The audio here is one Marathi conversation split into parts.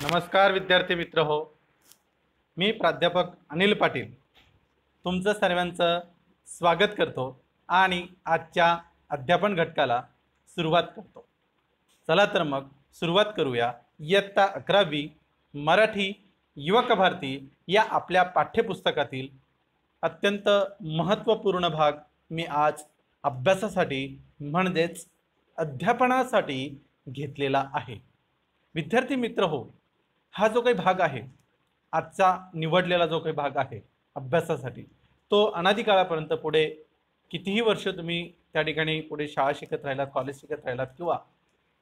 नमस्कार विद्यार्थी मित्र हो, मी प्राध्यापक अनिल पाटील तुमचं सर्वांचं स्वागत करतो आणि आजच्या अध्यापन घटकाला सुरुवात करतो। चला तर मग सुरुवात करूया। इयत्ता 11वी मराठी युवक भारती या आपल्या पाठ्यपुस्तकातील अत्यंत महत्त्वपूर्ण भाग मी आज अभ्यासासाठी म्हणजेच अध्यापनासाठी घेतलेला आहे। विद्यार्थी मित्र हो, हा जो काही भाग आहे, आजचा निवडलेला जो काही भाग आहे अभ्यासासाठी, तो अनादी काळापर्यंत पुढे कितीही वर्ष तुम्ही त्या ठिकाणी पुढे शाळा शिकत राहिलात, कॉलेज शिकत राहिलात किंवा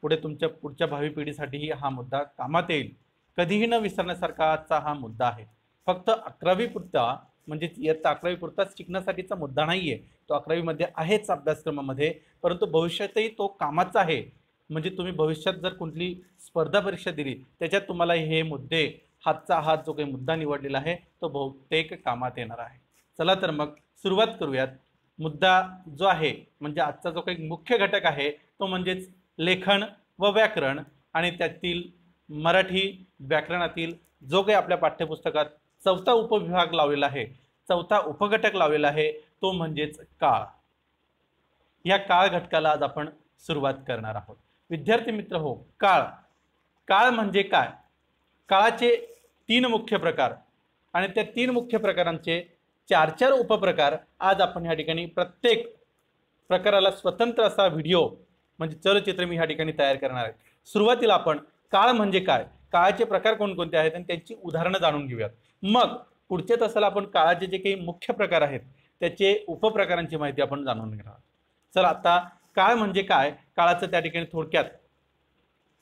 पुढे तुमच्या पुढच्या भावी पिढीसाठीही हा मुद्दा कामात येईल, कधीही न विसरण्यासारखा आजचा हा मुद्दा आहे। फक्त 11वी पुरता म्हणजे इयत्ता 11वी पुरताच शिकण्यासाठीचा मुद्दा नाही आहे, तो 11वी मध्ये आहेच अभ्यासक्रमामध्ये, परंतु भविष्यातही तो कामाचा आहे। म्हणजे तुम्ही भविष्यात जर कुठली स्पर्धा परीक्षा दिली त्याच्यात तुम्हाला हे मुद्दे, हातचा हात जो काही मुद्दा निवडलेला आहे तो बहुतेक कामात येणार आहे। चला तर मग सुरुवात करूयात। मुद्दा जो आहे म्हणजे आजचा जो काही मुख्य घटक आहे तो म्हणजेच लेखन व व्याकरण, आणि त्यातील मराठी व्याकरणातील जो काही आपल्या पाठ्यपुस्तकात चौथा उपविभाग लावलेला आहे, चौथा उपघटक लावलेला आहे, तो म्हणजेच काळ। या काळ घटकाला आज आपण सुरुवात करणार आहोत। विद्यार्थी मित्र हो, काळ म्हणजे काय? काळाचे 3 मुख्य प्रकार आणि त्या 3 मुख्य प्रकारांचे 4 उपप्रकार आज आपण या ठिकाणी प्रत्येक प्रकाराला स्वतंत्र असा व्हिडिओ म्हणजे चलचित्र मी या ठिकाणी तयार करणार आहे। सुरुवातीला आपण काळ म्हणजे काय, काळाचे प्रकार कोणकोणते आहेत आणि त्यांची उदाहरणं जाणून घेऊयात। मग पुढच्या तासाला आपण काळाचे जे काही मुख्य प्रकार आहेत त्याचे उपप्रकारांची माहिती आपण जाणून घेणार आहोत। चला आता काळ म्हणजे काय, काळाचं त्या ठिकाणी थोडक्यात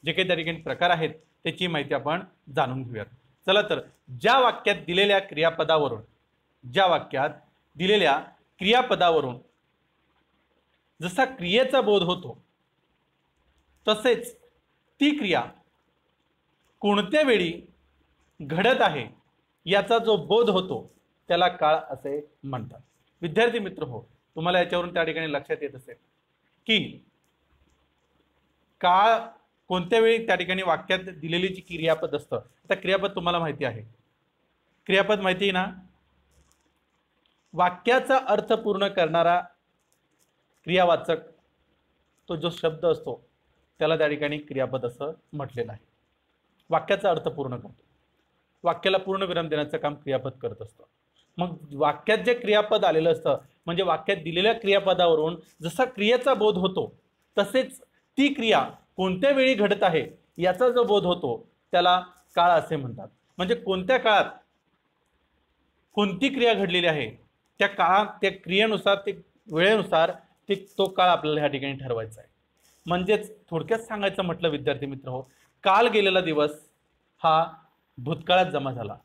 जे काही त्या ठिकाणी प्रकार आहेत त्याची माहिती आपण जाणून घेऊयात। चला तर ज्या वाक्यात दिलेल्या क्रियापदावरून जसा क्रियेचा बोध होतो तसेच ती क्रिया कोणत्या वेळी घडत आहे याचा जो बोध होतो त्याला काळ असे म्हणतात। विद्यार्थी मित्र हो, तुम्हाला याच्यावरून त्या ठिकाणी लक्षात येत असेल की काळ कोणत्या वेळी त्या ठिकाणी वाक्यात दिलेली जी क्रियापद असतं, आता क्रियापद तुम्हाला माहिती आहे, क्रियापद माहिती आहे ना, वाक्याचा अर्थ पूर्ण करणारा क्रियावाचक तो जो शब्द असतो त्याला त्या ठिकाणी क्रियापद असं म्हटलेलं आहे। वाक्याचा अर्थ पूर्ण करतो, वाक्याला पूर्ण विराम देण्याचं काम क्रियापद करत असतं। मग वाक्यात जे क्रियापद आलेलं असतं म्हणजे वाक्यात दिलेल्या क्रियापदावरून जसा क्रियेचा बोध होतो तसेच ती क्रिया कोणत्या वेळी घडत आहे याचा जो बोध होतो त्याला काळ असे म्हणतात। म्हणजे कोणत्या काळात कोणती क्रिया घडलेली आहे त्या काळात त्या क्रियेनुसार ते वेळेनुसार तो काळ आपल्याला ह्या ठिकाणी ठरवायचा आहे। म्हणजेच थोडक्यात सांगायचं म्हटलं विद्यार्थी मित्र हो, काल गेलेला दिवस हा भूतकाळात जमा झाला।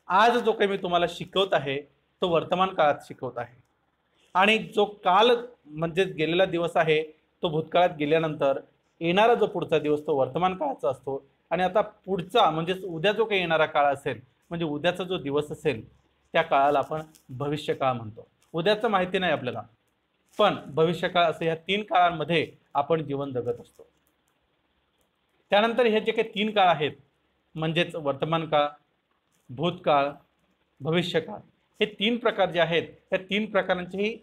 आज जो काही मी तुम्हाला शिकवत आहे तो वर्तमान काळात शिकवत आहे, आणि जो काल म्हणजे गेलेला दिवस आहे तो भूतकाळात गेल्यानंतर येणारा जो पुढचा दिवस तो वर्तमान काळाचा असतो, आणि आता पुढचा म्हणजे उद्या जो काही येणारा काळ असेल म्हणजे उद्याचा जो दिवस असेल त्या काळाला आपण भविष्यकाळ म्हणतो। उद्याचं माहिती नाही आपल्याला, पण भविष्यकाळ असे ह्या 3 काळांमध्ये आपण जीवन जगत असतो। त्यानंतर हे जे काही 3 काळ आहेत म्हणजेच वर्तमान काळ, भूतकाळ, भविष्यकाळ, हे 3 प्रकार जे आहेत त्या 3 प्रकारांचेही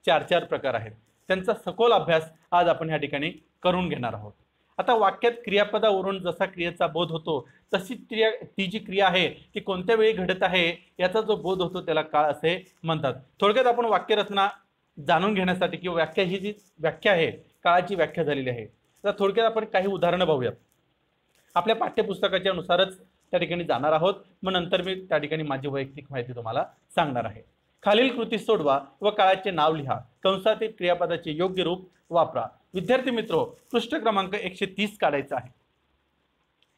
4 प्रकार आहेत। त्यांचा सखोल अभ्यास आज आपण या ठिकाणी करून घेणार आहोत। आता वाक्यात क्रियापदावरून जसा क्रियेचा बोध होतो तशी ती जी क्रिया आहे ती कोणत्या वेळी घडत आहे याचा जो बोध होतो त्याला काळ असे म्हणतात। थोडक्यात आपण वाक्यरचना जाणून घेण्यासाठी किंवा व्याख्या, ही जी व्याख्या आहे काळाची व्याख्या झालेली आहे, तर थोडक्यात आपण काही उदाहरणं पाहूयात। आपल्या पाठ्यपुस्तकाच्या अनुसारच त्या ठिकाणी जाणार आहोत, मग नंतर मी त्या ठिकाणी माझी वैयक्तिक माहिती तुम्हाला सांगणार आहे। खालील कृती सोडवा व काळाचे नाव लिहा, कंसातील क्रियापदाचे योग्य रूप वापरा। विद्यार्थी मित्र, पृष्ठ क्रमांक 130 काढायचा आहे।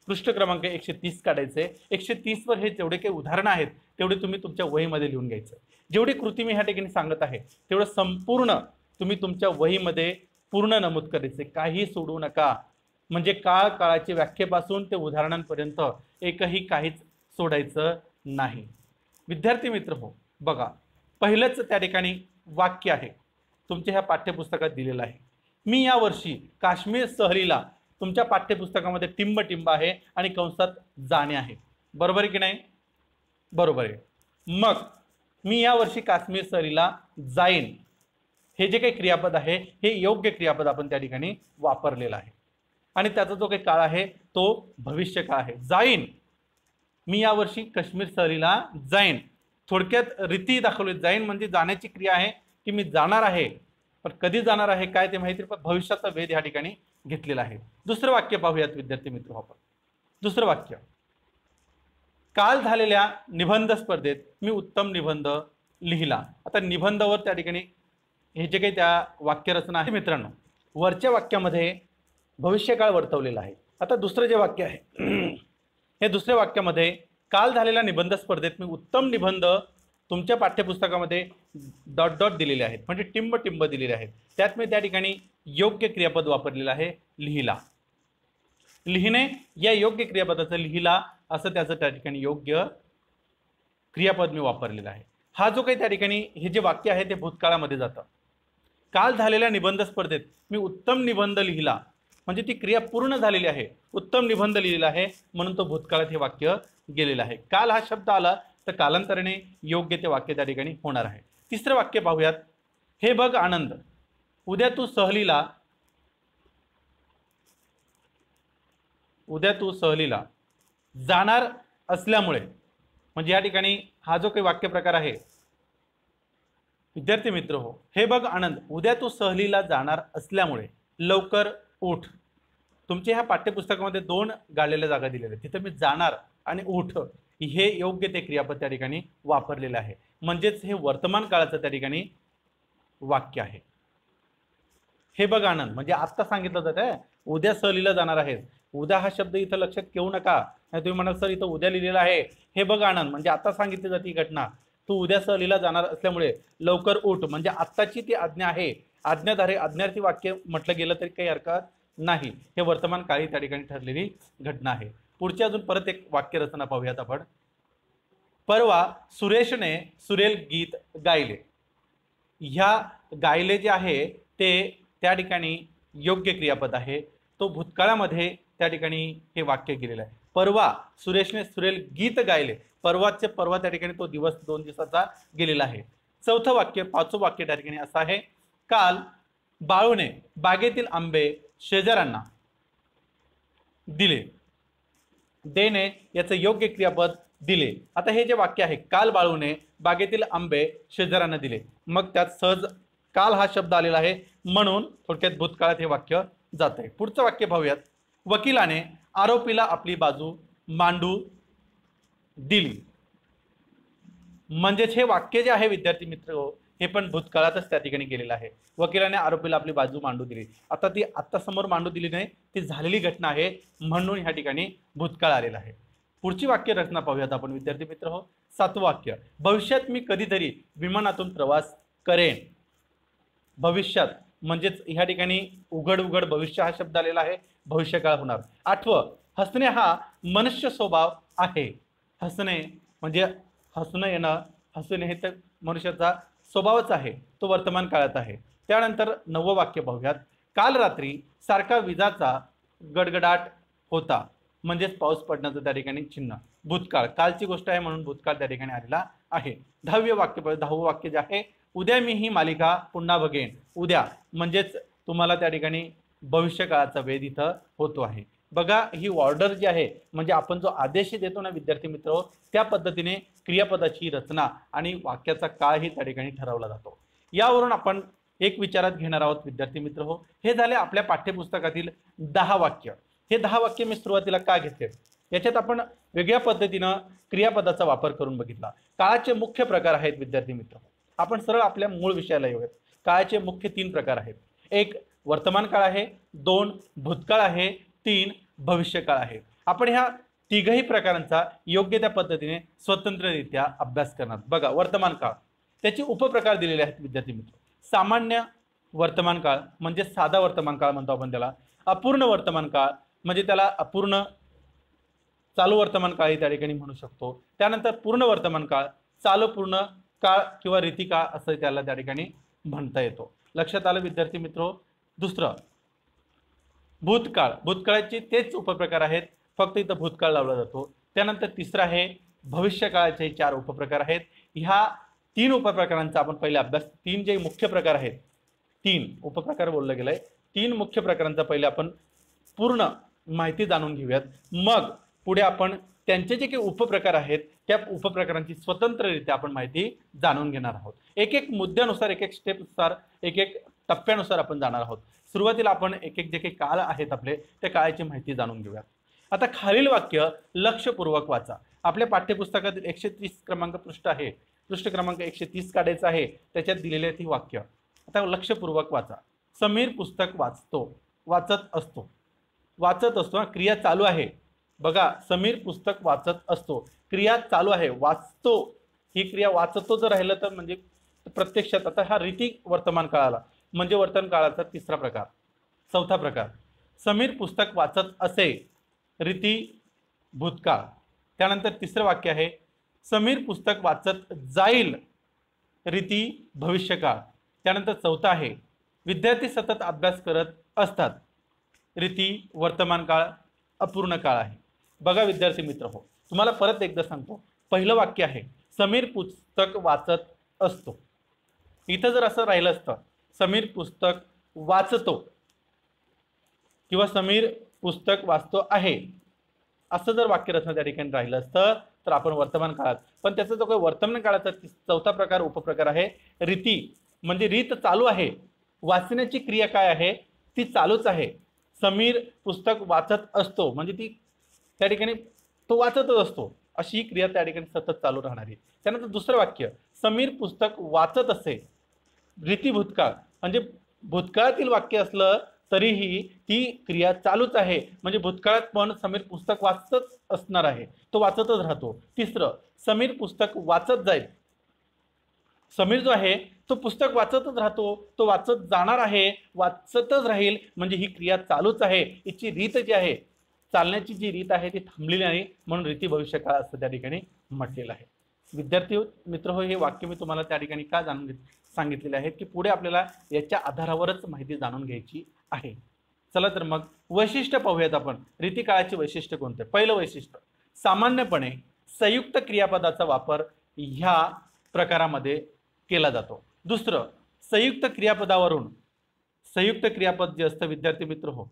पृष्ठ क्रमांक 130 काढायचे। 130 वर हे जेवढे काही उदाहरणं आहेत तेवढे तुम्ही तुमच्या वहीमध्ये लिहून घ्यायचं। जेवढी कृती मी ह्या ठिकाणी सांगत आहे तेवढं संपूर्ण तुम्ही तुमच्या वहीमध्ये पूर्ण नमूद करायचे, काही सोडू नका। म्हणजे काळाची व्याख्येपासून ते उदाहरणांपर्यंत एकही काहीच सोडायचं नाही। विद्यार्थी मित्र हो, बघा पहिलंच त्या ठिकाणी वाक्य आहे तुमच्या ह्या पाठ्यपुस्तकात दिलेलं आहे, मी या वर्षी काश्मीर सहलीला तुमच्या पाठ्यपुस्तकामध्ये टिंब टिंब आहे आणि कंसात जाणे आहे, बरोबर आहे की नाही? बरोबर आहे। मग मी या वर्षी काश्मीर सहलीला जाईन, हे जे काही क्रियापद आहे हे योग्य क्रियापद आपण त्या ठिकाणी वापरलेलं आहे आणि त्याचा जो काही काळ आहे तो भविष्य काळ आहे। जाईन, मी या वर्षी काश्मीर सहलीला जाईन, थोडक्यात रीती दाखवली। जाईन म्हणजे जाण्याची क्रिया आहे की मी जाणार आहे, पण कधी जाणार आहे काय ते माहिती, पण भविष्याचा वेध या ठिकाणी घेतलेला आहे। दुसरं वाक्य पाहूयात विद्यार्थी मित्र आपण। दुसरं वाक्य, काल झालेल्या निबंध स्पर्धेत मी उत्तम निबंध लिहिला। आता निबंधावर त्या ठिकाणी हे जे काही त्या वाक्यरचना आहे मित्रांनो, वरच्या वाक्यामध्ये भविष्यकाळ वर्तवलेला आहे। आता दुसरं जे वाक्य आहे हे दुसऱ्या वाक्यामध्ये काल झालेल्या निबंध स्पर्धेत मी उत्तम निबंध तुमच्या पाठ्यपुस्तकामध्ये डॉट डॉट दिलेले आहेत, म्हणजे टिंब टिंब दिलेले आहेत, त्यात मी त्या ठिकाणी योग्य क्रियापद वापरलेलं आहे, लिहिला। लिहिणे या योग्य क्रियापदाचं लिहिला असं त्याचं त्या ठिकाणी योग्य क्रियापद मी वापरलेलं आहे। हा जो काही त्या ठिकाणी हे जे वाक्य आहे ते भूतकाळामध्ये जातं। काल झालेल्या निबंध स्पर्धेत मी उत्तम निबंध लिहिला, म्हणजे ती क्रिया पूर्ण झालेली आहे, उत्तम निबंध लिहिलेला आहे, म्हणून तो भूतकाळात हे वाक्य गेलेलं आहे। काल हा शब्द आला तर कालांतराने योग्य ते वाक्य त्या ठिकाणी होणार आहे। तिसरं वाक्य पाहूयात, हे बघ आनंद, उद्या तू सहलीला जाणार असल्यामुळे, म्हणजे या ठिकाणी हा जो काही वाक्य प्रकार आहे विद्यार्थी मित्र हो, हे बघ आनंद, उद्या तू सहलीला जाणार असल्यामुळे लवकर उठ। तुमच्या ह्या पाठ्यपुस्तकामध्ये 2 गाळलेल्या जागा दिलेल्या आहेत, तिथे मी जाणार आणि उठ हे योग्य ते क्रियापद त्या ठिकाणी वापरलेलं आहे, म्हणजेच हे वर्तमान काळाचं त्या ठिकाणी वाक्य आहे। हे बघ आनंद म्हणजे आत्ता सांगितलं जातं, उद्या सहलीला जाणार आहेस, उद्या हा शब्द इथं लक्षात घेऊ नका, नाही तुम्ही म्हणाल सर इथं उद्या लिहिलेलं आहे, हे बघ आनंद म्हणजे आता सांगितली जाते घटना, तू उद्या सहलीला जाणार असल्यामुळे लवकर उठ म्हणजे आत्ताची ती आज्ञा आहे, आज्ञाधारे आज्ञार्थी वाक्य म्हटलं गेलं तरी काही हरकत नाही, हे वर्तमान काळी त्या ठिकाणी ठरलेली घटना आहे। पुढची अजून परत एक वाक्य रचना पाहूयात आपण। परवा सुरेशने सुरेल गीत गायले, ह्या गायले जे आहे ते त्या ठिकाणी योग्य क्रियापद आहे, तो भूतकाळामध्ये त्या ठिकाणी हे वाक्य गेलेलं आहे। परवा सुरेशने सुरेल गीत गायले, परवाचे परवा त्या ठिकाणी तो दिवस 2 दिवसाचा गेलेला आहे। चौथं वाक्य, 5वं वाक्य त्या ठिकाणी असं आहे, काल बाळूने बागेतील आंबे शेजाऱ्यांना दिले, देणे याचं योग्य क्रियापद दिले। आता हे जे वाक्य आहे, काल बाळूने बागेतील आंबे शेजाऱ्यांना दिले, मग त्यात सहज काल हा शब्द आलेला आहे, म्हणून थोडक्यात भूतकाळात हे वाक्य जात आहे। पुढचं वाक्य पाहूयात, वकिलाने आरोपीला आपली बाजू मांडू दिली, म्हणजेच हे वाक्य जे आहे विद्यार्थी मित्र हो, हे पण भूतकाळातच त्या ठिकाणी गेलेलं आहे। वकिलाने आरोपीला आपली बाजू मांडू दिली, आता ती आत्ता समोर मांडू दिली नाही, ती झालेली घटना आहे, म्हणून ह्या ठिकाणी भूतकाळ आलेला आहे। पुढची वाक्य रचना पाहूयात आपण विद्यार्थी मित्र हो। 7वं वाक्य, भविष्यात मी कधीतरी विमानातून प्रवास करेन, भविष्यात म्हणजेच ह्या ठिकाणी उघड उघड भविष्य हा शब्द आलेला आहे, भविष्यकाळ होणार। 8वं, हसणे हा मनुष्य स्वभाव आहे, हसणे म्हणजे हसणं येणं, हसणे हे तर मनुष्याचा स्वभावच आहे, तो वर्तमान काळात आहे। त्यानंतर 9वं वाक्य पाहूयात, काल रात्री सारखा विजाचा गडगडाट होता, म्हणजेच पाऊस पडण्याचं त्या ठिकाणी चिन्ह, भूतकाळ, कालची गोष्ट आहे म्हणून भूतकाळ त्या ठिकाणी आलेला आहे। 10वं वाक्य जे आहे, उद्या मी ही मालिका पुन्हा बघेन, उद्या म्हणजेच तुम्हाला त्या ठिकाणी भविष्यकाळाचा वेध इथं होतो आहे। बघा ही ऑर्डर जी आहे, म्हणजे आपण जो आदेश देतो ना विद्यार्थी मित्र, त्या पद्धतीने क्रियापदाची रचना आणि वाक्याचा काळही त्या ठिकाणी ठरवला जातो। यावरून आपण एक विचारात घेणार आहोत विद्यार्थी मित्र हो, हे झाले आपल्या पाठ्यपुस्तकातील 10 वाक्य। हे 10 वाक्य मी सुरुवातीला का घेतले, याच्यात आपण वेगळ्या पद्धतीनं क्रियापदाचा वापर करून बघितला। काळाचे मुख्य प्रकार आहेत विद्यार्थी मित्र, आपण सरळ आपल्या मूळ विषयाला येऊयात। काळाचे मुख्य 3 प्रकार आहेत, 1 वर्तमान काळ आहे, 2 भूतकाळ आहे, 3 भविष्यकाळ आहे। आपण ह्या तिघही प्रकारांचा योग्य त्या पद्धतीने स्वतंत्ररित्या अभ्यास करणार। बघा वर्तमान काळ, त्याचे उपप्रकार दिलेले आहेत विद्यार्थी मित्र। सामान्य वर्तमान काळ म्हणजे साधा वर्तमान काळ म्हणतो आपण त्याला, अपूर्ण वर्तमान काळ म्हणजे त्याला अपूर्ण चालू वर्तमान काळ त्या ठिकाणी म्हणू शकतो। त्यानंतर पूर्ण वर्तमान काळ, चालू पूर्ण काळ किंवा रीती काळ असं त्याला त्या ठिकाणी म्हणता येतो। लक्षात आलं विद्यार्थी मित्र। दुसरं भूतकाळ, भूतकाळाचे तेच उपप्रकार आहेत, फक्त इथं भूतकाळ लावला जातो. त्यानंतर तिसरं आहे भविष्यकाळाचे 4 उपप्रकार आहेत. ह्या 3 उपप्रकारांचा आपण पहिले अभ्यास, 3 जे मुख्य प्रकार आहेत, 3 उपप्रकार बोललं गेलंय, 3 मुख्य प्रकारांचा पहिले आपण पूर्ण माहिती जाणून घेऊयात. मग पुढे आपण त्यांचे जे काही उपप्रकार आहेत त्या उपप्रकारांची स्वतंत्ररित्या आपण माहिती जाणून घेणार आहोत. एक एक मुद्द्यानुसार, एक एक स्टेपनुसार, एक एक टप्प्यानुसार आपण जाणार आहोत. सुरुवातीला आपण एक एक जे काही काळ आहेत आपले त्या काळाची माहिती जाणून घेऊयात. आता खालील वाक्य लक्षपूर्वक वाचा. आपल्या पाठ्यपुस्तकातील 130 क्रमांक पृष्ठ आहे, पृष्ठ क्रमांक 130 काढायचा आहे, त्याच्यात दिलेली आहेत ही वाक्य. आता लक्षपूर्वक वाचा. समीर पुस्तक वाचतो, वाचत असतो, वाचत असतो, क्रिया चालू आहे. बघा, समीर पुस्तक वाचत असतो, क्रिया चालू आहे. वाचतो ही क्रिया वाचतो जर राहिलं तर म्हणजे प्रत्यक्षात आता हा रीती वर्तमान काळाला म्हणजे वर्तमान काळाचा तिसरा प्रकार. चौथा प्रकार, समीर पुस्तक वाचत असे, रीती भूतकाळ. त्यानंतर तिसरं वाक्य आहे समीर पुस्तक वाचत जाईल, रीती भविष्यकाळ. त्यानंतर चौथा आहे विद्यार्थी सतत अभ्यास करत असतात, रीती वर्तमान काळ अपूर्ण काळ आहे. बघा विद्यार्थी मित्र हो, तुम्हाला परत एकदा सांगतो. पहिलं वाक्य आहे समीर पुस्तक वाचत असतो. इथं जर असं राहिलं असतं समीर पुस्तक वाचतो किंवा समीर पुस्तक वाचतो आहे असं जर वाक्यरचना त्या ठिकाणी राहिलं असतं तर आपण वर्तमान काळात, पण त्याचा जो काही वर्तमान काळाचा चौथा प्रकार उपप्रकार आहे रीती, म्हणजे रीत चालू आहे. वाचण्याची क्रिया काय आहे ती चालूच आहे. समीर पुस्तक वाचत असतो म्हणजे ती त्या ठिकाणी तो वाचतच असतो, अशी क्रिया त्या ठिकाणी सतत चालू राहणार आहे. त्यानंतर दुसरं वाक्य समीर पुस्तक वाचत असे, रीती भूतकाळ, म्हणजे भूतकाळातील वाक्य असलं तरीही ती क्रिया चालूच आहे, म्हणजे भूतकाळात पण समीर पुस्तक वाचतच असणार आहे, तो वाचतच राहतो. तिसरं समीर पुस्तक वाचत जाईल, समीर जो आहे तो पुस्तक वाचतच राहतो, तो वाचत जाणार आहे, वाचतच राहील, म्हणजे ही क्रिया चालूच आहे. हिची रीत जी आहे, चालण्याची जी रीत आहे ती थांबलेली नाही, म्हणून रीती भविष्यकाळ असं त्या ठिकाणी म्हटलेलं आहे. विद्यार्थी मित्र हो, हे वाक्य मी तुम्हाला त्या ठिकाणी का जाणून सांगितलेले आहेत की पुढे आपल्याला याच्या आधारावरच माहिती जाणून घ्यायची आहे. चला तर मग वैशिष्ट्य पाहूयात आपण. रीती काळाची वैशिष्ट्य कोणते? पहिलं वैशिष्ट्य, सामान्यपणे संयुक्त क्रियापदाचा वापर ह्या प्रकारामध्ये केला जातो. दुसरं, संयुक्त क्रियापदावरून, संयुक्त क्रियापद जे असतं विद्यार्थी मित्र हो,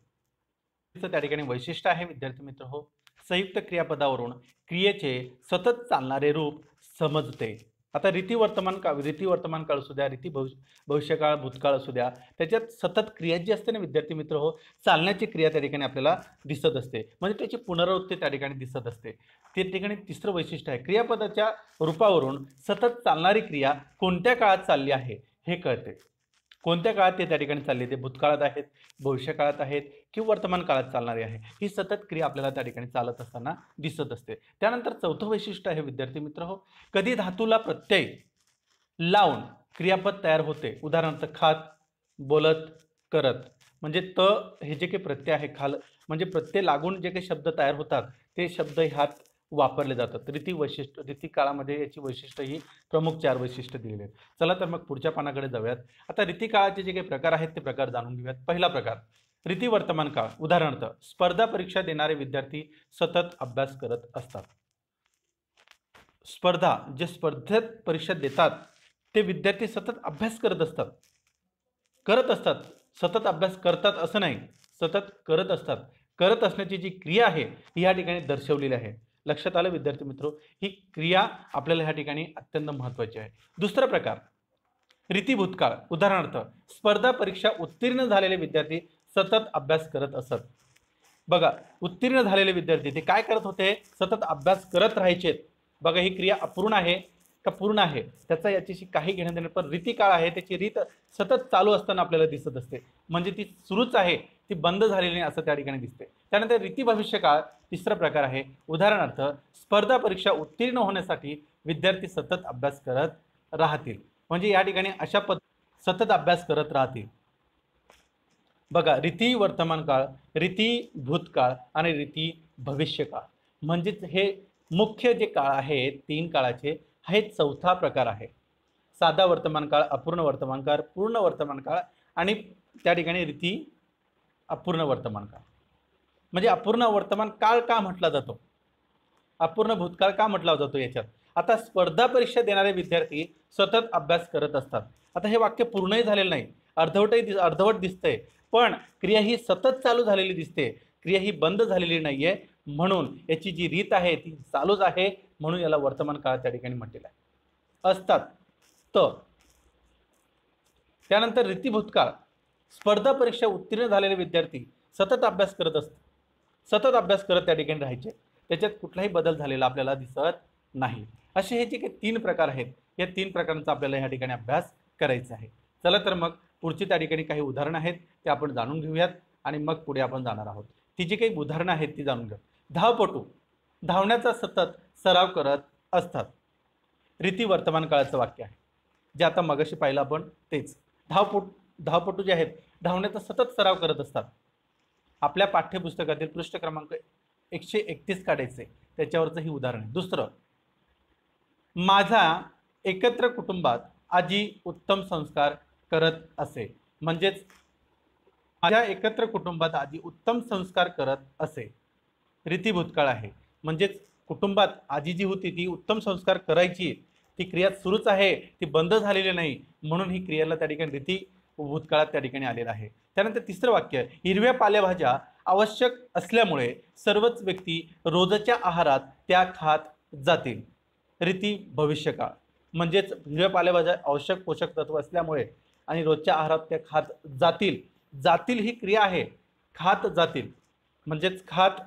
त्या ठिकाणी वैशिष्ट्य आहे विद्यार्थी मित्र हो, संयुक्त क्रियापदावरून क्रियेचे सतत चालणारे रूप समजते. आता रीती वर्तमान काळ असू द्या, रीती भविष्यकाळ भूतकाळ असू द्या, त्याच्यात सतत क्रिया जी असते ना विद्यार्थी मित्र हो, चालण्याची क्रिया त्या ठिकाणी आपल्याला दिसत असते, म्हणजे त्याची पुनरावृत्ती त्या ठिकाणी दिसत असते. ते ठिकाणी तिसरं वैशिष्ट्य आहे, क्रियापदाच्या रूपावरून सतत चालणारी क्रिया कोणत्या काळात चालली आहे हे कळते. कोणत्या काळात ते त्या ठिकाणी चालले, ते भूतकाळात आहेत, भविष्यकाळात आहेत किंवा वर्तमान काळात चालणारी आहे, ही सतत क्रिया आपल्याला त्या ठिकाणी चालत असताना दिसत असते. त्यानंतर चौथं वैशिष्ट्य आहे विद्यार्थी मित्र हो, कधी धातूला प्रत्यय लावून क्रियापद तयार होते. उदाहरणार्थ खात, बोलत, करत, म्हणजे त हे जे काही प्रत्यय आहे, खाल म्हणजे प्रत्यय लागून जे काही शब्द तयार होतात ते शब्द ह्यात वापरले जातात. रीती काळामध्ये याची वैशिष्ट्य ही प्रमुख 4 वैशिष्ट्य दिलेले आहेत. चला तर मग पुढच्या पानाकडे जाऊयात. आता रीती काळाचे जे काही प्रकार आहेत ते प्रकार जाणून घेऊयात. पहिला प्रकार रीती वर्तमान काळ. उदाहरणार्थ स्पर्धा परीक्षा देणारे विद्यार्थी सतत अभ्यास करत असतात. स्पर्धा, जे स्पर्धेत परीक्षा देतात ते विद्यार्थी सतत अभ्यास करत असतात. सतत अभ्यास करतात असं नाही, सतत करत असतात. करत असण्याची जी क्रिया आहे ही या ठिकाणी दर्शवलेली आहे. लक्षात आलं विद्यार्थी मित्र, ही क्रिया आपल्याला ह्या ठिकाणी अत्यंत महत्त्वाची आहे. दुसरा प्रकार रीती भूतकाळ. उदाहरणार्थ स्पर्धा परीक्षा उत्तीर्ण झालेले विद्यार्थी सतत अभ्यास करत असत. बघा, उत्तीर्ण झालेले विद्यार्थी ते काय करत होते, सतत अभ्यास करत राहायचे. बघा, ही क्रिया अपूर्ण आहे का पूर्ण आहे त्याचा याच्याशी काही घेणं देणं, पण रीती काळ आहे त्याची रीत सतत चालू असताना आपल्याला दिसत असते, म्हणजे ती सुरूच आहे, ती बंद झालेली नाही असं त्या ठिकाणी दिसते. त्यानंतर रीती भविष्यकाळ तिसरा प्रकार आहे. उदाहरणार्थ स्पर्धा परीक्षा उत्तीर्ण होण्यासाठी विद्यार्थी सतत अभ्यास करत राहतील, म्हणजे या ठिकाणी अशा सतत अभ्यास करत राहतील. बघा, रीती वर्तमान काळ, रीती भूतकाळ आणि रीती भविष्यकाळ, म्हणजेच हे मुख्य जे काळ आहे 3 काळाचे, हा चौथा प्रकार आहे. साधा वर्तमान काळ, अपूर्ण वर्तमान काळ, पूर्ण वर्तमान काळ आणि त्या ठिकाणी रीती अपूर्ण वर्तमान काळ. म्हणजे अपूर्ण वर्तमान काळ का म्हटला जातो, अपूर्ण भूतकाळ का म्हटला जातो याच्यात. आता स्पर्धा परीक्षा देणारे विद्यार्थी सतत अभ्यास करत असतात. आता हे वाक्य पूर्णही झालेलं नाही, अर्धवट दिसतंय, पण क्रिया ही सतत चालू झालेली दिसते, क्रिया ही बंद झालेली नाहीये, म्हणून याची जी रीत आहे ती चालूच आहे, म्हणून याला वर्तमान काळ त्या ठिकाणी म्हटलेलं आहे. असतात तर त्यानंतर रीती भूतकाळ, स्पर्धा परीक्षा उत्तीर्ण झालेले विद्यार्थी सतत अभ्यास करत असतात, सतत अभ्यास करत त्या ठिकाणी राहायचे, त्याच्यात कुठलाही बदल झालेला आपल्याला दिसत नाही. असे हे जे काही 3 प्रकार आहेत, या 3 प्रकारांचा आपल्याला या ठिकाणी अभ्यास करायचा आहे. चला तर मग पुढची त्या ठिकाणी काही उदाहरणं आहेत ते आपण जाणून घेऊयात आणि मग पुढे आपण जाणार आहोत. ती जी काही उदाहरणं आहेत ती जाणून घेऊ. धावपटू धावण्याचा सतत सराव करत असतात. रीती वर्तमान काळाचं वाक्य आहे, जे आता मगाशी पाहिलं आपण तेच. धावपटू जे आहेत धावण्याचा सतत सराव करत असतात. आपल्या पाठ्यपुस्तकातील पृष्ठ क्रमांक 131 काढायचे, त्याच्यावरचं ही उदाहरण आहे. दुसरं, माझा एकत्र कुटुंबात आजी उत्तम संस्कार करत असे. म्हणजेच माझ्या एकत्र कुटुंबात आजी उत्तम संस्कार करत असे. रीती भूतकाळ आहे, म्हणजेच कुटुंबात आजी जी होती ती उत्तम संस्कार करायची, ती क्रिया सुरूच आहे, ती बंद झालेली नाही, म्हणून ही क्रियाला त्या ठिकाणी रीती भूतकाळात त्या ठिकाणी आलेलं आहे. त्यानंतर तिसरं वाक्य, हिरव्या पालेभाज्या आवश्यक असल्यामुळे सर्वच व्यक्ती रोजच्या आहारात त्या खात जातील. रीती भविष्यकाळ, म्हणजेच हिरव्या पालेभाज्या आवश्यक पोषक तत्व असल्यामुळे आणि रोजच्या आहारात त्या खात जातील. जातील ही क्रिया आहे, खात जातील म्हणजेच खात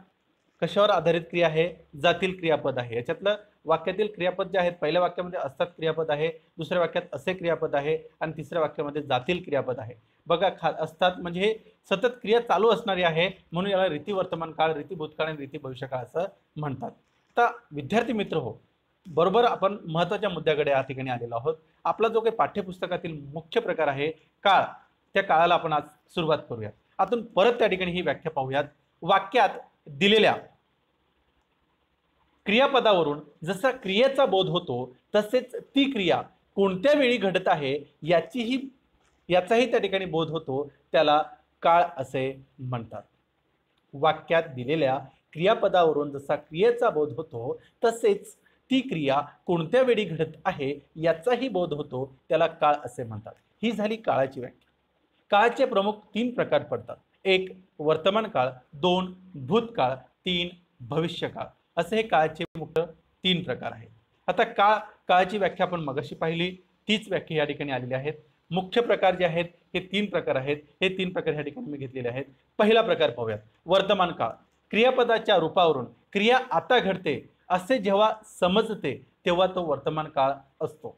कशावर आधारित क्रिया आहे, जातील क्रियापद आहे. याच्यातलं वाक्यातील क्रियापद जे आहेत, पहिल्या वाक्यामध्ये असतात क्रियापद आहे, दुसऱ्या वाक्यात असे क्रियापद आहे आणि तिसऱ्या वाक्यामध्ये जातील क्रियापद आहे. बघा, असतात म्हणजे हे सतत क्रिया चालू असणारी आहे, म्हणून याला रीती वर्तमान काळ, रीती भूतकाळ आणि रीती भविष्यकाळ असं म्हणतात. आता विद्यार्थी मित्र हो, बरोबर आपण महत्त्वाच्या मुद्द्याकडे या ठिकाणी आलेलो आहोत. आपला जो काही पाठ्यपुस्तकातील मुख्य प्रकार आहे काळ, त्या काळाला आपण आज सुरुवात करूयात. आपण परत त्या ठिकाणी ही व्याख्या पाहूयात. वाक्यात दिलेल्या क्रियापदावरून जसा क्रियेचा बोध होतो तसेच ती क्रिया कोणत्या वेळी घडत आहे याचाही त्या ठिकाणी बोध होतो, त्याला काळ असे म्हणतात. वाक्यात दिलेल्या क्रियापदावरून जसा क्रियेचा बोध होतो तसेच ती क्रिया कोणत्या वेळी घडत आहे याचाही बोध होतो, त्याला काळ असे म्हणतात. ही झाली काळाची व्याख्या. काळाचे प्रमुख 3 प्रकार पडतात. 1 वर्तमान काळ, 2 भूतकाळ, 3 भविष्यकाळ, असे हे काळाचे मुख्य 3 प्रकार आहेत. आता काळाची व्याख्या आपण मगाशी पाहिली, तीच व्याख्या या ठिकाणी आलेली आहेत. मुख्य प्रकार जे आहेत हे 3 प्रकार आहेत. हे 3 प्रकार या ठिकाणी मी घेतलेले आहेत. पहिला प्रकार पाहूयात, वर्तमान काळ. क्रियापदाच्या रूपावरून क्रिया आता घडते असे जेव्हा समजते तेव्हा तो वर्तमान काळ असतो.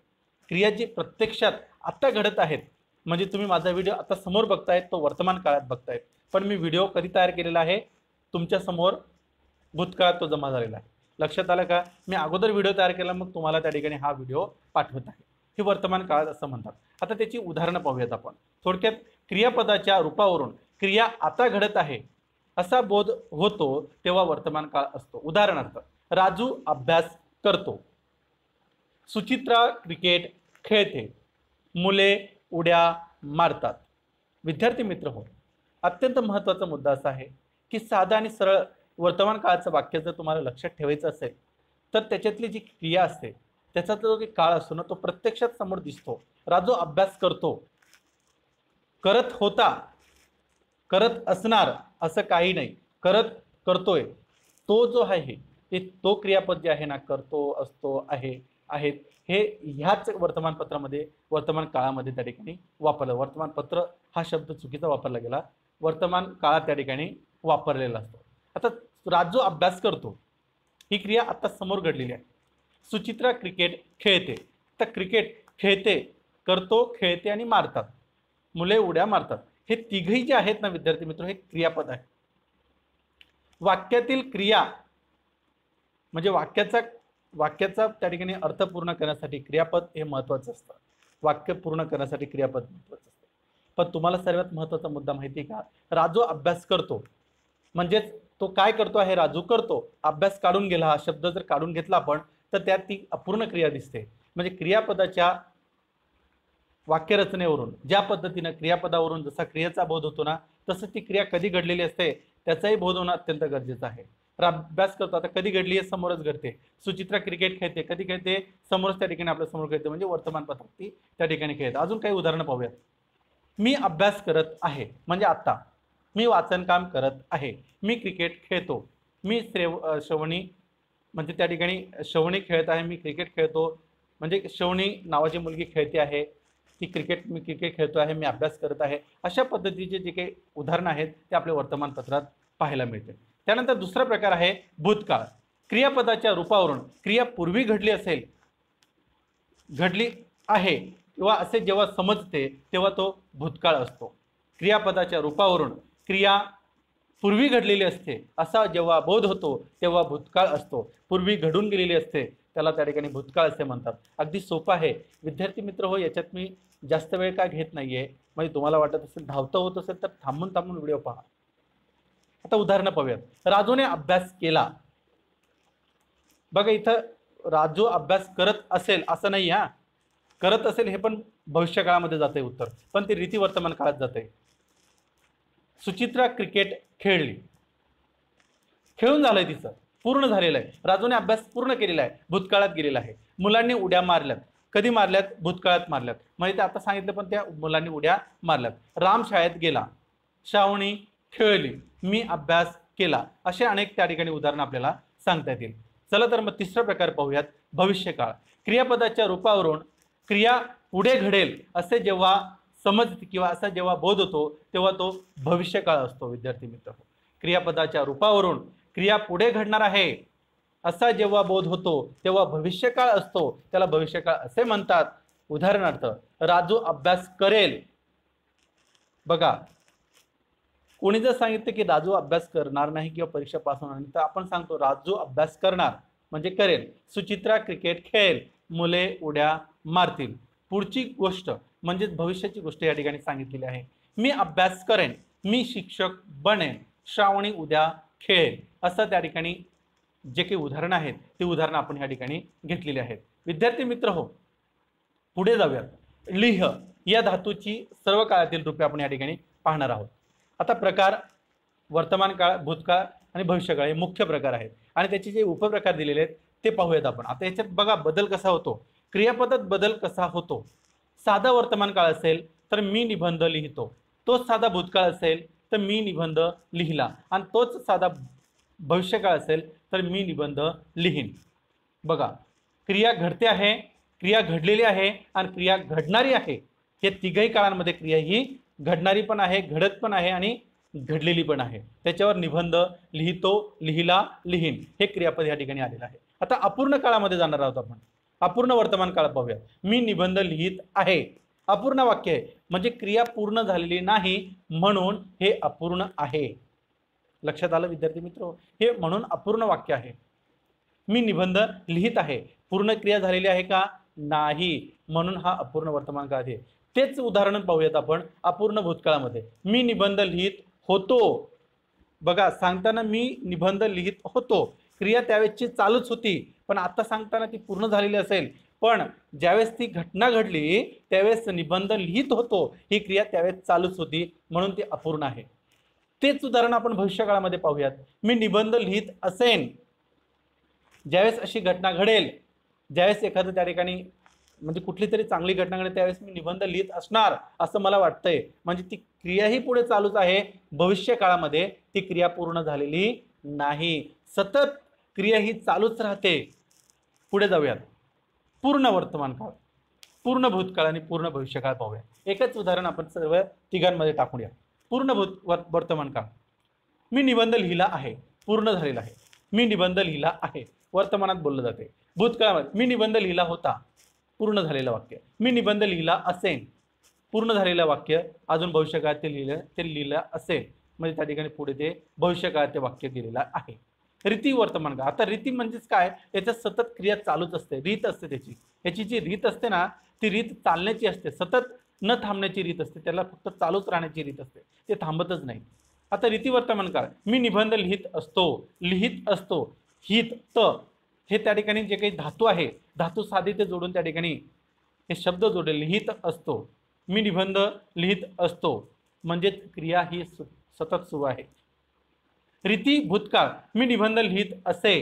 क्रिया जी प्रत्यक्षात आता घडत आहेत, म्हणजे तुम्ही माझा व्हिडिओ आता समोर बघतायत तो वर्तमान काळात बघतायत, पण मी व्हिडिओ कधी तयार केलेला आहे, तुमच्या समोर भूतकाळात तो जमा झालेला आहे. लक्षात आलं का? मी अगोदर व्हिडिओ तयार केला, मग तुम्हाला त्या ठिकाणी हा व्हिडिओ पाठवत आहे. हे वर्तमान काळात असं म्हणतात. आता त्याची उदाहरणं पाहूयात आपण. थोडक्यात, क्रियापदाच्या रूपावरून क्रिया आता घडत आहे असा बोध होतो तेव्हा वर्तमान काळ असतो. उदाहरणार्थ, राजू अभ्यास करतो, सुचित्रा क्रिकेट खेळते, मुले उड्या मारतात. विद्यार्थी मित्र हो, अत्यंत महत्त्वाचा मुद्दा असा आहे की साधा आणि सरळ वर्तमान काळाचं वाक्य जर तुम्हाला लक्षात ठेवायचं असेल तर त्याच्यातली जी क्रिया असते त्याचा जो काही काळ असतो ना, तो प्रत्यक्षात समोर दिसतो. राजू अभ्यास करतो, करत होता, करत असणार असं काही नाही, करतोय. तो जो आहे ते तो क्रियापद जे आहे ना, करतो, असतो, आहे, आहेत, हे ह्याच वर्तमानपत्रामध्ये वर्तमान काळामध्ये त्या ठिकाणी वापरलं. वर्तमानपत्र हा शब्द चुकीचा वापरला गेला, वर्तमान काळात त्या ठिकाणी वापरलेला असतो. आता राजू अभ्यास करतो ही क्रिया आता समोर घडलेली आहे. सुचित्रा क्रिकेट खेळते, तर क्रिकेट खेळते, करतो, खेळते आणि मारतात, मुले उड्या मारतात, हे तिघही जे आहेत ना विद्यार्थी मित्र, हे क्रियापद आहे. वाक्यातील क्रिया म्हणजे वाक्याचा त्या ठिकाणी अर्थ पूर्ण करण्यासाठी क्रियापद हे महत्त्वाचं असतं. वाक्य पूर्ण करण्यासाठी क्रियापद महत्त्वाचं असतं. पण तुम्हाला सर्वात महत्त्वाचा मुद्दा माहिती आहे का? राजू अभ्यास करतो म्हणजेच तो काय करतो आहे, राजू करतो. अभ्यास काढून गेला हा शब्द जर काढून घेतला आपण तर त्यात ती अपूर्ण क्रिया दिसते. म्हणजे क्रियापदाच्या वाक्यरचनेवरून ज्या पद्धतीनं क्रियापदावरून जसा क्रियेचा बोध होतो ना, तसं ती क्रिया कधी घडलेली असते त्याचाही बोध होणं अत्यंत गरजेचं आहे. तर अभ्यास करतो आता कधी घडली आहे समोरच घडते. सुचित्रा क्रिकेट खेळते, कधी खेळते समोरच त्या ठिकाणी आपल्या समोर खेळते, म्हणजे वर्तमानपत्रात ती त्या ठिकाणी खेळते. अजून काही उदाहरणं पाहूयात. मी अभ्यास करत आहे म्हणजे आता, मी वाचन काम करत आहे, मी क्रिकेट खेळतो, मी श्रवणी म्हणजे त्या ठिकाणी श्रवणी खेळत आहे, मी क्रिकेट खेळतो, म्हणजे श्रवणी नावाची मुलगी खेळते आहे, मी क्रिकेट खेळतो आहे, मी अभ्यास करत आहे. अशा पद्धतीचे जे काही उदाहरणं आहेत ते आपल्या वर्तमानपत्रात पाहायला मिळते. त्यानंतर दुसरा प्रकार आहे भूतकाळ. क्रियापदाच्या रूपावरून क्रिया पूर्वी घडली असेल, घडली आहे किंवा असे जेव्हा समजते तेव्हा तो भूतकाळ असतो. क्रियापदाच्या रूपावरून क्रिया पूर्वी घडलेली असते असा जेव्हा बोध होतो तेव्हा भूतकाळ असतो. पूर्वी घडून गेलेली असते त्याला त्या ठिकाणी भूतकाळ असे म्हणतात. अगदी सोपं आहे विद्यार्थी मित्र हो. याच्यात मी जास्त वेळ का घेत नाहीये, म्हणजे तुम्हाला वाटत असेल धावतं होत असेल तर थांबून थांबून व्हिडिओ पहा. आता उदाहरणं पाहूयात. राजूने अभ्यास केला. बघा इथं राजू अभ्यास करत असेल असं नाही, हा करत असेल हे पण भविष्यकाळामध्ये जाते उत्तर, पण ते रीती वर्तमान काळात जाते. सुचित्रा क्रिकेट खेळली, खेळून झालंय, तिचं पूर्ण झालेलं आहे. राजूने अभ्यास पूर्ण केलेला आहे, भूतकाळात गेलेला आहे. मुलांनी उड्या मारल्यात, कधी मारल्यात? भूतकाळात मारल्यात, म्हणजे ते आता सांगितलं पण त्या मुलांनी उड्या मारल्यात. राम शाळेत गेला, श्रावणी खेळली, मी अभ्यास केला. असे अनेक त्या ठिकाणी उदाहरणं आपल्याला सांगता येतील. चला तर मग तिसरा प्रकार पाहूयात, भविष्यकाळ. क्रियापदाच्या रूपावरून क्रिया पुढे घडेल असे जेव्हा समजते किंवा असा जेव्हा बोध होतो तेव्हा तो भविष्यकाळ असतो. विद्यार्थी मित्र, क्रियापदाच्या रूपावरून क्रिया पुढे घडणार आहे असा जेव्हा बोध होतो तेव्हा भविष्यकाळ असतो, त्याला भविष्यकाळ असे म्हणतात. उदाहरणार्थ राजू अभ्यास करेल. बघा कोणी जर सांगितलं की राजू अभ्यास करणार नाही किंवा परीक्षा पास होणार नाही तर आपण सांगतो राजू अभ्यास करणार म्हणजे करेल. सुचित्रा क्रिकेट खेळेल, मुले उड्या मारतील. पुढची गोष्ट म्हणजे भविष्याची गोष्ट या ठिकाणी सांगितलेली आहे. मी अभ्यास करेन, मी शिक्षक बनेन, श्रावणी उद्या खेळेल. असं त्या ठिकाणी जे काही उदाहरणं आहेत ते उदाहरणं आपण या ठिकाणी घेतलेली आहेत. विद्यार्थी मित्र हो, पुढे जाऊयात. लिह या धातूची सर्व काळातील रूपे आपण या ठिकाणी पाहणार आहोत. आता प्रकार वर्तमान काळ, भूतकाळ आणि भविष्यकाळ हे मुख्य प्रकार आहेत आणि त्याचे जे उपप्रकार दिलेले आहेत ते पाहूयात आपण. आता याच्यात बघा बदल कसा होतो, क्रियापदात बदल कसा होतो. साधा वर्तमान काळ असेल तर मी निबंध लिहितो, तोच साधा भूतकाळ असेल तर मी निबंध लिहिला, आणि तोच साधा भविष्यकाळ असेल तर मी निबंध लिहीन. बघा क्रिया घडते आहे, क्रिया घडलेली आहे आणि क्रिया घडणारी आहे. हे तिघही काळांमध्ये क्रिया ही घडणारी पण आहे, घडत पण आहे आणि घडलेली पण आहे. त्याच्यावर निबंध, लिहितो, लिहिला, लिहीन हे क्रियापद या ठिकाणी आलेलं आहे. आता अपूर्ण काळामध्ये जाणार आहोत आपण. अपूर्ण वर्तमान काळ पाहूया. मी निबंध लिहित आहे, अपूर्ण वाक्य आहे म्हणजे क्रिया पूर्ण झालेली नाही म्हणून हे अपूर्ण आहे. लक्षात आलं विद्यार्थी मित्र, हे म्हणून अपूर्ण वाक्य आहे. मी निबंध लिहित आहे, पूर्ण क्रिया झालेली आहे का? नाही, म्हणून हा अपूर्ण वर्तमान काळ आहे. तेच उदाहरण पाहूयात आपण अपूर्ण भूतकाळामध्ये. मी निबंध लिहित होतो. बघा सांगताना मी निबंध लिहित होतो, क्रिया त्यावेळेसची चालूच होती, पण आता सांगताना ती पूर्ण झालेली असेल, पण ज्यावेळेस ती घटना घडली त्यावेळेस निबंध लिहित होतो ही क्रिया त्यावेळेस चालूच होती म्हणून ती अपूर्ण आहे. तेच उदाहरण आपण भविष्यकाळामध्ये पाहूयात. मी निबंध लिहित असेन, ज्यावेळेस अशी घटना घडेल, ज्यावेळेस एखादं त्या ठिकाणी म्हणजे कुठली तरी चांगली घटना घडेल त्यावेळेस मी निबंध लिहित असणार असं मला वाटतंय, म्हणजे ती क्रियाही पुढे चालूच आहे. भविष्य काळामध्ये ती क्रिया पूर्ण झालेली नाही, सतत क्रिया ही चालूच राहते. पुढे जाऊयात. पूर्ण वर्तमान काळ, पूर्ण भूतकाळ आणि पूर्ण भविष्यकाळ पाहूया. एकच उदाहरण आपण सर्व तिघांमध्ये टाकूया. पूर्ण वर्तमान काळ. मी निबंध लिहिला आहे, पूर्ण झालेला आहे. मी निबंध लिहिला आहे वर्तमानात बोललं जाते. भूतकाळामध्ये मी निबंध लिहिला होता, पूर्ण झालेलं वाक्य. मी निबंध लिहिला असेन, पूर्ण झालेलं वाक्य. अजून भविष्यकाळात ते लिहिलं असेल म्हणजे त्या ठिकाणी पुढे ते भविष्यकाळात ते वाक्य दिलेलं आहे. रीती वर्तमान काळ. आता रीती म्हणजेच काय, याच्यात सतत क्रिया चालूच असते, रीत असते त्याची. याची जी रीत असते ना ती रीत चालण्याची असते, सतत न थांबण्याची रीत असते, त्याला फक्त चालूच राहण्याची रीत असते, ते थांबतच नाही. आता रीती वर्तमान काळ. मी निबंध लिहित असतो, लिहित असतो, हित त हे त्या ठिकाणी जे काही धातू आहे, धातू साधी ते जोडून त्या ठिकाणी हे शब्द जोडले. लिहित असतो, मी निबंध लिहित असतो म्हणजे क्रिया ही सतत सुरू आहे. रीती भूतकाळ मी निबंध लिहित असे,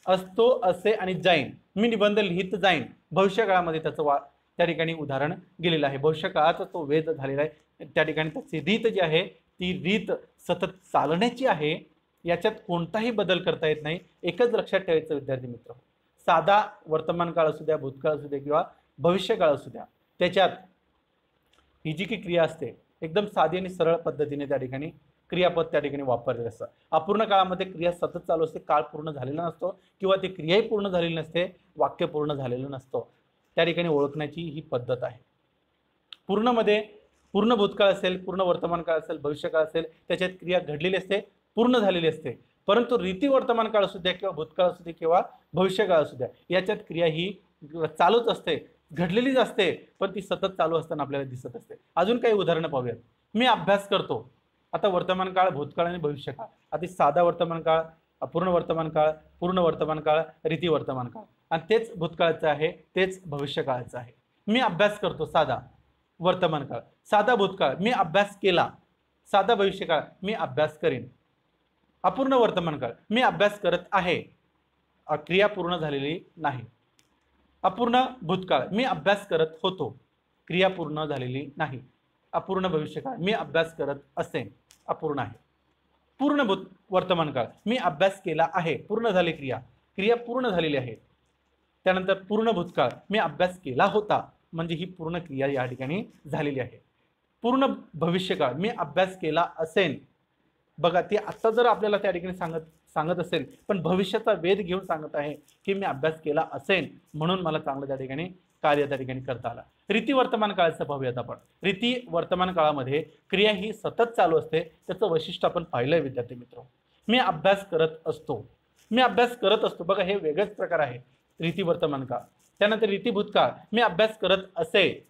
असतो, असे आणि जाईन. मी निबंध लिहित जाईन. भविष्यकाळामध्ये त्याचं त्या ठिकाणी उदाहरण गेलेलं आहे. भविष्यकाळाचा तो वेद झालेला आहे. त्या ठिकाणी त्याची रीत जी आहे ती रीत सतत चालण्याची आहे. याच्यात कोणताही बदल करता येत नाही. एकच लक्षात ठेवायचं विद्यार्थी मित्र, साधा वर्तमान काळ असू द्या, भूतकाळ असू द्या किंवा भविष्यकाळ असू द्या, त्याच्यात ही जी काही क्रिया असते एकदम साधी आणि सरळ पद्धतीने त्या ठिकाणी क्रियापद त्या ठिकाणी वापरलेलं असतं. अपूर्ण काळामध्ये क्रिया सतत चालू असते, काळ पूर्ण झालेला नसतो किंवा ती क्रियाही पूर्ण झालेली नसते, वाक्य पूर्ण झालेलं नसतं. त्या ठिकाणी ओळखण्याची ही पद्धत आहे. पूर्णमध्ये पूर्ण भूतकाळ असेल, पूर्ण वर्तमान काळ असेल, भविष्यकाळ असेल, त्याच्यात क्रिया घडलेली असते, पूर्ण झालेली असते. परंतु रीती वर्तमान काळ असू द्या किंवा भूतकाळ असू दे किंवा भविष्यकाळ असू द्या, याच्यात क्रिया ही चालूच असते, घडलेलीच असते, पण ती सतत चालू असताना आपल्याला दिसत असते. अजून काही उदाहरणं पाहूयात. मी अभ्यास करतो. आता वर्तमान काळ, भूतकाळ आणि भविष्यकाळ. आता साधा वर्तमान काळ, अपूर्ण वर्तमान काळ, पूर्ण वर्तमान काळ, रीती वर्तमान काळ, आणि तेच भूतकाळाचं आहे, तेच भविष्यकाळाचं आहे. मी अभ्यास करतो, साधा वर्तमान काळ. साधा भूतकाळ मी अभ्यास केला. साधा भविष्यकाळ मी अभ्यास करीन. अपूर्ण वर्तमान काळ मी अभ्यास करत आहे, क्रिया पूर्ण झालेली नाही. अपूर्ण भूतकाळ मी अभ्यास करत होतो, क्रिया पूर्ण झालेली नाही. अपूर्ण भविष्यकाळ मी अभ्यास करत असेन, अपूर्ण आहे. पूर्ण वर्तमान काळ मी अभ्यास केला आहे, पूर्ण झाली क्रिया, क्रिया पूर्ण झालेली आहे. त्यानंतर पूर्ण भूतकाळ मी अभ्यास केला होता, म्हणजे ही पूर्ण क्रिया या ठिकाणी झालेली आहे. पूर्ण भविष्यकाळ मी अभ्यास केला असेन. बघा, ती आता जर आपल्याला त्या ठिकाणी सांगत असेल, पण भविष्याचा वेध घेऊन सांगत आहे की मी अभ्यास केला असेन, म्हणून मला चांगलं त्या ठिकाणी कार्य त्या ठिकाणी करता आला. रीती वर्तमान काळाचं पाहूयात आपण. रीती वर्तमान काळामध्ये क्रिया ही सतत चालू असते. त्याचं वैशिष्ट्य आपण पाहिलंय विद्यार्थी मित्र. मी अभ्यास करत असतो. मी अभ्यास करत असतो, बघा हे वेगळेच प्रकार आहे रीती वर्तमान काळ. त्यानंतर रीती भूतकाळ मी अभ्यास करत असे,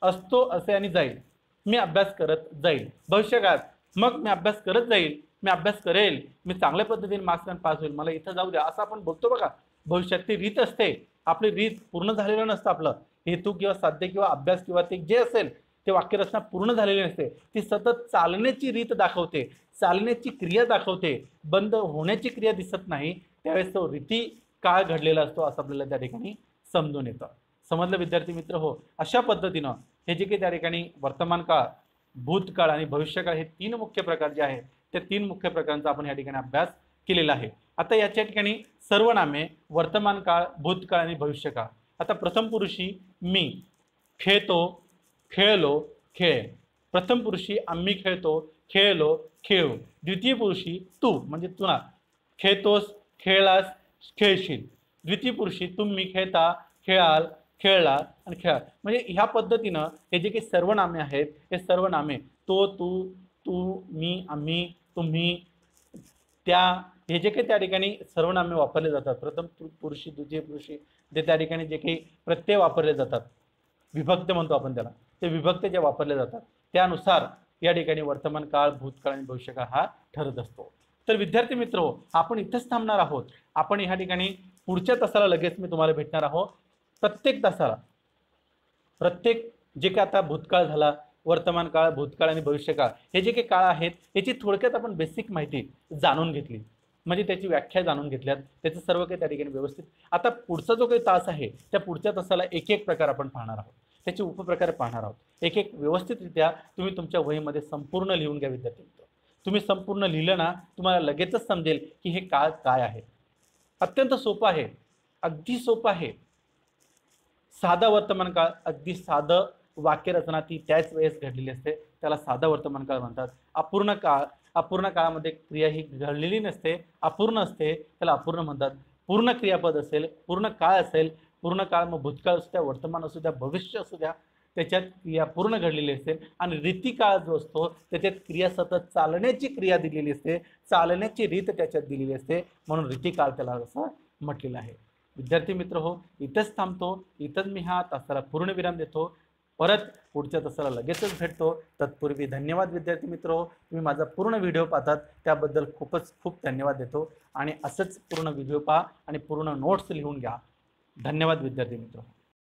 असतो, असे आणि जाईल. मी अभ्यास करत जाईल. भविष्यकाळात मग मी अभ्यास करत जाईल, मी अभ्यास करेल, मी चांगल्या पद्धतीने मार्क्स पास होईल, मला इथं जाऊ द्या, असं आपण बोलतो. बघा, भविष्यात ती रीत असते. आपली रीत पूर्ण झालेलं नसतं. आपलं हेतू किंवा साध्य किंवा अभ्यास किंवा ते जे असेल ते वाक्यरचना पूर्ण झालेली नसते. ती सतत चालण्याची रीत दाखवते, चालण्याची क्रिया दाखवते, बंद होण्याची क्रिया दिसत नाही. त्यावेळेस तो रीती काळ घडलेला असतो, असं आपल्याला त्या ठिकाणी समजून येतं. समजलं विद्यार्थी मित्र हो? अशा पद्धतीनं हे जे काही त्या ठिकाणी वर्तमान काळ, भूतकाळ आणि भविष्यकाळ हे तीन मुख्य प्रकार जे आहेत, त्या तीन मुख्य प्रकारांचा आपण या ठिकाणी अभ्यास केलेला आहे. आता याच्या ठिकाणी सर्वनामे, वर्तमान काळ, भूतकाळ आणि भविष्यकाळ. आता प्रथम पुरुषी मी, खेळतो, खेळलो, खेळ. प्रथम पुरुषी आम्ही खेळतो, खेळलो, खेळू. द्वितीय पुरुषी तू म्हणजे तुला, खेळतोस, खेळलास, खेळशील. द्वितीय पुरुषी तुम्ही खेळता, खेळाल, खेळला आणि खेळा. म्हणजे ह्या पद्धतीनं हे जे काही सर्वनामे आहेत, हे सर्वनामे तो, तू, तू, मी, आम्ही, तुम्ही, त्या, हे जे काही त्या ठिकाणी सर्वनामे वापरले जातात, प्रथम पुरुषी, द्वितीय पुरुषी, ते त्या ठिकाणी जे काही प्रत्यय वापरले जातात, विभक्त म्हणतो आपण त्याला, ते विभक्त जे वापरले जातात त्यानुसार या ठिकाणी वर्तमान काळ, भूतकाळ आणि भविष्यकाळ हा ठरत असतो. तर विद्यार्थी मित्र, आपण इथेच थांबणार आहोत. आपण ह्या ठिकाणी पुढच्या तासाला लगेच मी तुम्हाला भेटणार आहोत. प्रत्येक तासाला, प्रत्येक जे काही आता भूतकाळ झाला, वर्तमान काळ, भूतकाळ आणि भविष्यकाळ हे जे काही काळ आहेत, याची थोडक्यात आपण बेसिक माहिती जाणून घेतली, म्हणजे त्याची व्याख्या जाणून घेतल्यात, त्याचं सर्व काही त्या ठिकाणी व्यवस्थित. आता पुढचा जो काही तास आहे, त्या पुढच्या तासाला एक एक प्रकार आपण पाहणार आहोत, त्याचे उपप्रकार पाहणार आहोत. एक एक व्यवस्थितरित्या तुम्ही तुमच्या वहीमध्ये संपूर्ण लिहून घ्या विद्यार्थी मित्र. तुम्ही संपूर्ण लिहिलं ना, तुम्हाला लगेचच समजेल की हे काळ काय आहे. अत्यंत सोपं आहे, अगदी सोपं आहे. साधा वर्तमान काळ, अगदी साधं वाक्यरचना ती त्याच वेळेस घडलेली असते, त्याला साधा वर्तमान काळ म्हणतात. अपूर्ण काळ, अपूर्ण काळामध्ये क्रिया ही घडलेली नसते, अपूर्ण असते, त्याला अपूर्ण म्हणतात. पूर्ण क्रियापद असेल, पूर्ण काळ असेल, पूर्ण काळ मग भूतकाळ असू द्या, वर्तमान असू द्या, भविष्य असू द्या, त्याच्यात क्रिया पूर्ण घडलेली असेल. आणि रीतिकाळ जो असतो त्याच्यात क्रिया सतत चालण्याची क्रिया दिलेली असते, चालण्याची रीत त्याच्यात दिलेली असते, म्हणून रीतिकाळ त्याला असं म्हटलेलं आहे. विद्यार्थी मित्र हो, इथंच थांबतो, इथंच मी हा तासाला पूर्ण विराम देतो. परत पुढच्या तासाला लगेचच भेटतो. तत्पूर्वी धन्यवाद विद्यार्थी मित्र हो, तुम्ही माझा पूर्ण व्हिडिओ पाहतात त्याबद्दल खूपच खूप धन्यवाद देतो. आणि असंच पूर्ण व्हिडिओ पहा आणि पूर्ण नोट्स लिहून घ्या. धन्यवाद विद्यार्थी मित्र.